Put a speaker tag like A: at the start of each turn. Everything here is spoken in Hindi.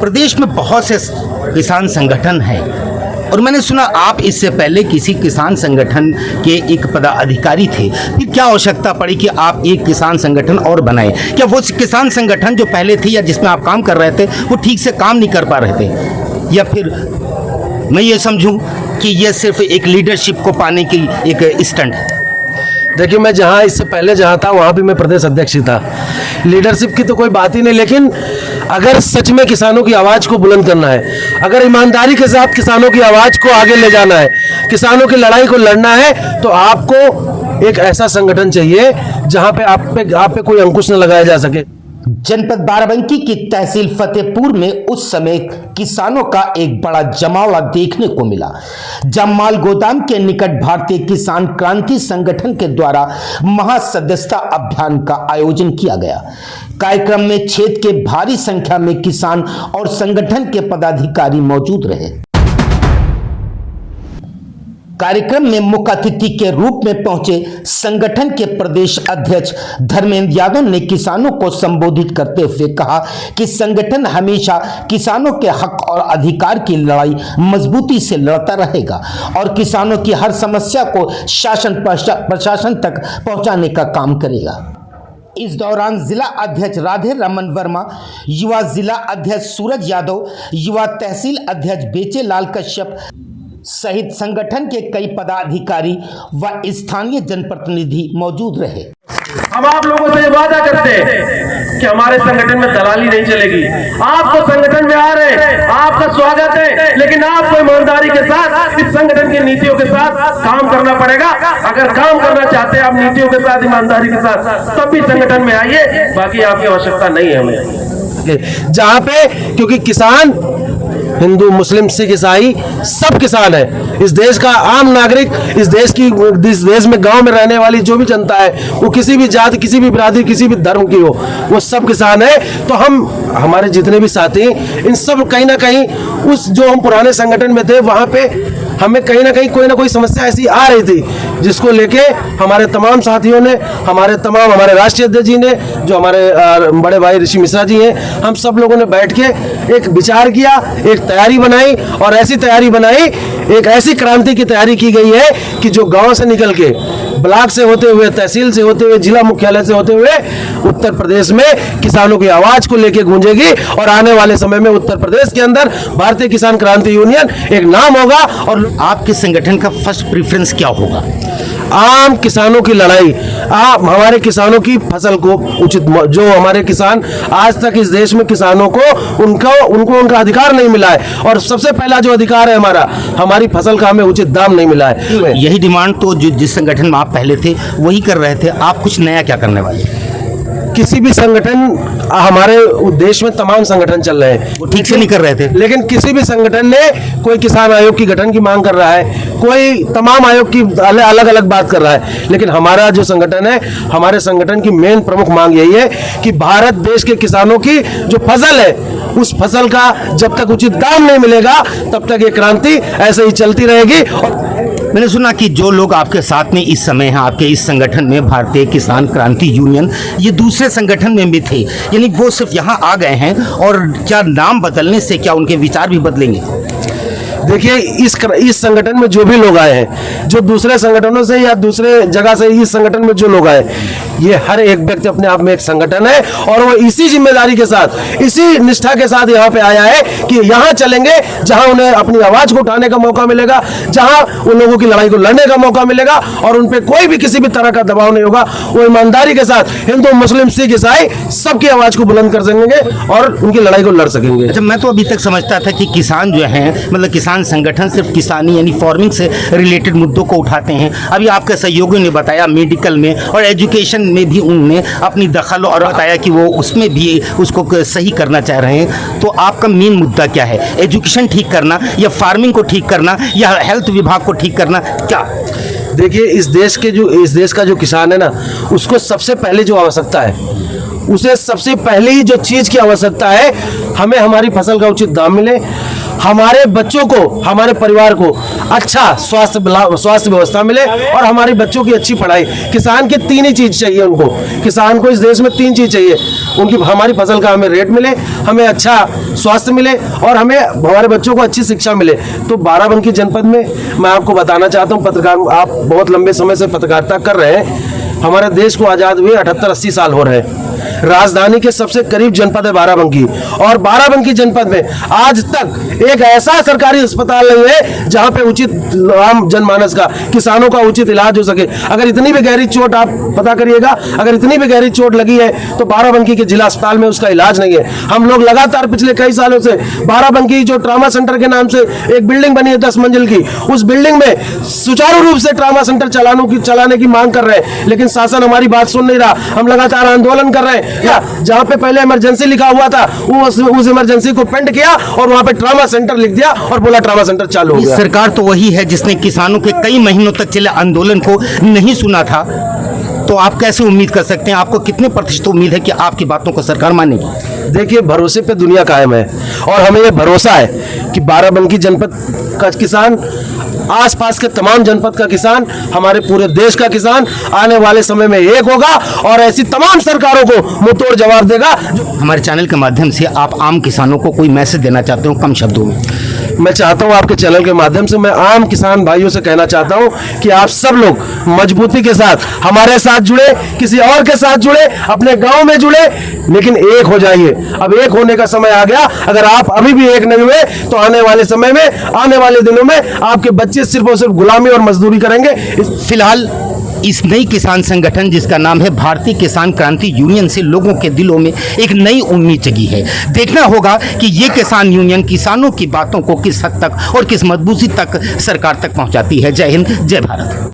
A: प्रदेश में बहुत से किसान संगठन हैं और मैंने सुना आप इससे पहले किसी किसान संगठन के एक पदाधिकारी थे, फिर क्या आवश्यकता पड़ी कि आप एक किसान संगठन और बनाए? क्या वो किसान संगठन जो पहले थे या जिसमें आप काम कर रहे थे वो ठीक से काम नहीं कर पा रहे थे, या फिर मैं ये समझूं कि ये सिर्फ एक लीडरशिप को पाने की एक स्टंट है?
B: देखिए, मैं जहाँ इससे पहले जहाँ था वहाँ भी मैं प्रदेश अध्यक्ष ही था। लीडरशिप की तो कोई बात ही नहीं, लेकिन अगर सच में किसानों की आवाज़ को बुलंद करना है, अगर ईमानदारी के साथ किसानों की आवाज़ को आगे ले जाना है, किसानों की लड़ाई को लड़ना है, तो आपको एक ऐसा संगठन चाहिए जहाँ पे आप पे कोई अंकुश न लगाया जा सके।
A: जनपद बाराबंकी की तहसील फतेहपुर में उस समय किसानों का एक बड़ा जमावड़ा देखने को मिला। जमाल गोदाम के निकट भारतीय किसान क्रांति संगठन के द्वारा महासदस्यता अभियान का आयोजन किया गया। कार्यक्रम में क्षेत्र के भारी संख्या में किसान और संगठन के पदाधिकारी मौजूद रहे। कार्यक्रम में मुख्य अतिथि के रूप में पहुंचे संगठन के प्रदेश अध्यक्ष धर्मेंद्र यादव ने किसानों को संबोधित करते हुए कहा कि संगठन हमेशा किसानों के हक और अधिकार की लड़ाई मजबूती से लड़ता रहेगा और किसानों की हर समस्या को शासन प्रशासन तक पहुंचाने का काम करेगा। इस दौरान जिला अध्यक्ष राधे रमन वर्मा, युवा जिला अध्यक्ष सूरज यादव, युवा तहसील अध्यक्ष बेचेलाल कश्यप सहित संगठन के कई पदाधिकारी व स्थानीय जनप्रतिनिधि मौजूद रहे।
C: हम आप लोगों से वादा करते हैं कि हमारे संगठन में दलाली नहीं चलेगी। आपको संगठन में आ रहे हैं, आपका स्वागत है, लेकिन आपको ईमानदारी के साथ इस संगठन की नीतियों के साथ काम करना पड़ेगा। अगर काम करना चाहते हैं आप नीतियों के साथ, ईमानदारी के साथ, तब भी संगठन में आइए, बाकी आपकी आवश्यकता नहीं है हमें।
B: जहाँ पे क्योंकि किसान हिंदू, मुस्लिम, सिख, ईसाई सब किसान है। इस देश का आम नागरिक, इस देश में गांव में रहने वाली जो भी जनता है, वो किसी भी जाति, किसी भी बिरादरी, किसी भी धर्म की हो, वो सब किसान है। तो हमारे जितने भी साथी, इन सब कहीं ना कहीं उस जो हम पुराने संगठन में थे वहां पे हमें कहीं ना कहीं कोई ना कोई समस्या ऐसी आ रही थी, जिसको लेके हमारे तमाम साथियों ने, हमारे राष्ट्रीय अध्यक्ष जी ने, जो हमारे बड़े भाई ऋषि मिश्रा जी हैं, हम सब लोगों ने बैठ के एक विचार किया, एक तैयारी बनाई और ऐसी तैयारी बनाई, एक ऐसी क्रांति की तैयारी की गई है कि जो गांव से निकल के, ब्लॉक से होते हुए, तहसील से होते हुए, जिला मुख्यालय से होते हुए उत्तर प्रदेश में किसानों की आवाज को लेके गूंजेगी और आने वाले समय में उत्तर प्रदेश के अंदर भारतीय किसान क्रांति यूनियन एक नाम होगा। और
A: आपके संगठन का फर्स्ट प्रेफरेंस क्या होगा?
B: आम किसानों की लड़ाई, हमारे किसानों की फसल को उचित, जो हमारे किसान आज तक इस देश में किसानों को उनका अधिकार नहीं मिला है, और सबसे पहला जो अधिकार है हमारी फसल का हमें उचित दाम नहीं मिला है।
A: यही डिमांड तो जिस संगठन में आप पहले थे वही कर रहे थे, आप कुछ नया क्या करने वाले?
B: किसी भी संगठन, हमारे देश में तमाम संगठन चल रहे हैं,
A: वो ठीक से नहीं कर रहे थे,
B: लेकिन किसी भी संगठन ने, कोई किसान आयोग की गठन की मांग कर रहा है, कोई तमाम आयोग की अलग अलग बात कर रहा है, लेकिन हमारा जो संगठन है, हमारे संगठन की मेन प्रमुख मांग यही है कि भारत देश के किसानों की जो फसल है, उस फसल का जब तक उचित दाम नहीं मिलेगा तब तक ये क्रांति ऐसे ही चलती रहेगी। और
A: मैंने सुना कि जो लोग आपके साथ में इस समय हैं, आपके इस संगठन में भारतीय किसान क्रांति यूनियन, ये दूसरे संगठन में भी थे, यानी वो सिर्फ यहाँ आ गए हैं, और क्या नाम बदलने से क्या उनके विचार भी बदलेंगे?
B: देखिए, इस संगठन में जो भी लोग आए हैं, जो दूसरे संगठनों से या दूसरे जगह से इस संगठन में जो लोग आए, ये हर एक व्यक्ति अपने आप में एक संगठन है, और वो इसी जिम्मेदारी के साथ, इसी निष्ठा के साथ यहाँ पे आया है कि यहाँ चलेंगे जहाँ उन्हें अपनी आवाज को उठाने का मौका मिलेगा, जहाँ उन लोगों की लड़ाई को लड़ने का मौका मिलेगा, और उन पर कोई भी किसी भी तरह का दबाव नहीं होगा। वो ईमानदारी के साथ हिंदू, मुस्लिम, सिख, ईसाई सबकी आवाज को बुलंद कर सकेंगे और उनकी लड़ाई को लड़ सकेंगे।
A: अच्छा, मैं तो अभी तक समझता था कि किसान जो हैं, मतलब किसान संगठन सिर्फ किसानी यानी फार्मिंग से रिलेटेड मुद्दों को उठाते हैं। अभी आपके सहयोगियों ने बताया मेडिकल में और एजुकेशन में भी उन्होंने अपनी दखल और बताया कि वो उसमें भी उसको सही करना चाह रहे हैं। तो आपका मेन मुद्दा क्या है? एजुकेशन ठीक करना, या फार्मिंग को ठीक करना, या हेल्थ विभाग को ठीक करना, क्या?
B: देखिए, इस देश का जो किसान है ना, उसको सबसे पहले जो आवश्यकता है, उसे सबसे पहले ही जो चीज़ की आवश्यकता है, हमें हमारी फसल का उचित दाम मिले, हमारे बच्चों को, हमारे परिवार को अच्छा स्वास्थ्य व्यवस्था मिले और हमारे बच्चों की अच्छी पढ़ाई। किसान की 3 ही चीज चाहिए उनको, किसान को इस देश में 3 चीज चाहिए उनकी, हमारी फसल का हमें रेट मिले, हमें अच्छा स्वास्थ्य मिले और हमें हमारे बच्चों को अच्छी शिक्षा मिले। तो बाराबंकी जनपद में मैं आपको बताना चाहता हूँ, पत्रकार आप बहुत लंबे समय से पत्रकारिता कर रहे हैं, हमारे देश को आज़ाद हुए 78-80 साल हो रहे हैं। राजधानी के सबसे करीब जनपद है बाराबंकी, और बाराबंकी जनपद में आज तक एक ऐसा सरकारी अस्पताल नहीं है जहां पे उचित आम जनमानस का, किसानों का उचित इलाज हो सके। अगर इतनी भी गहरी चोट, आप पता करिएगा, अगर इतनी भी गहरी चोट लगी है तो बाराबंकी के जिला अस्पताल में उसका इलाज नहीं है। हम लोग लगातार पिछले कई सालों से बाराबंकी जो ट्रामा सेंटर के नाम से एक बिल्डिंग बनी है 10 मंजिल की, उस बिल्डिंग में सुचारू रूप से ट्रामा सेंटर चलाने की मांग कर रहे हैं, लेकिन शासन हमारी बात सुन नहीं रहा। हम लगातार आंदोलन कर रहे हैं। जहां पे पहले इमरजेंसी लिखा हुआ था वो उस इमरजेंसी को पेंट किया और वहां पे ट्रामा सेंटर लिख दिया और बोला ट्रामा सेंटर चालू हो गया।
A: सरकार तो वही है जिसने किसानों के कई महीनों तक चले आंदोलन को नहीं सुना था, तो आप कैसे उम्मीद कर सकते हैं, आपको कितने प्रतिशत उम्मीद है कि आपकी बातों को सरकार मानेगी?
B: देखिए, भरोसे पे दुनिया कायम है और हमें यह भरोसा है कि बाराबंकी जनपद का किसान, आसपास के तमाम जनपद का किसान, हमारे पूरे देश का किसान आने वाले समय में एक होगा और ऐसी तमाम सरकारों को मुंहतोड़ जवाब देगा।
A: हमारे चैनल के माध्यम से आप आम किसानों को कोई मैसेज देना चाहते हो कम शब्दों में?
B: मैं चाहता हूं आपके चैनल के माध्यम से मैं आम किसान भाइयों से कहना चाहता हूं कि आप सब लोग मजबूती के साथ हमारे साथ जुड़े, किसी और के साथ जुड़े, अपने गांव में जुड़े, लेकिन एक हो जाइए। अब एक होने का समय आ गया। अगर आप अभी भी एक नहीं हुए तो आने वाले समय में, आने वाले दिनों में आपके बच्चे सिर्फ और सिर्फ गुलामी और मजदूरी करेंगे।
A: फिलहाल इस नई किसान संगठन जिसका नाम है भारतीय किसान क्रांति यूनियन से लोगों के दिलों में एक नई उम्मीद जगी है। देखना होगा कि ये किसान यूनियन किसानों की बातों को किस हद तक और किस मजबूती तक सरकार तक पहुंचाती है। जय हिंद, जय भारत।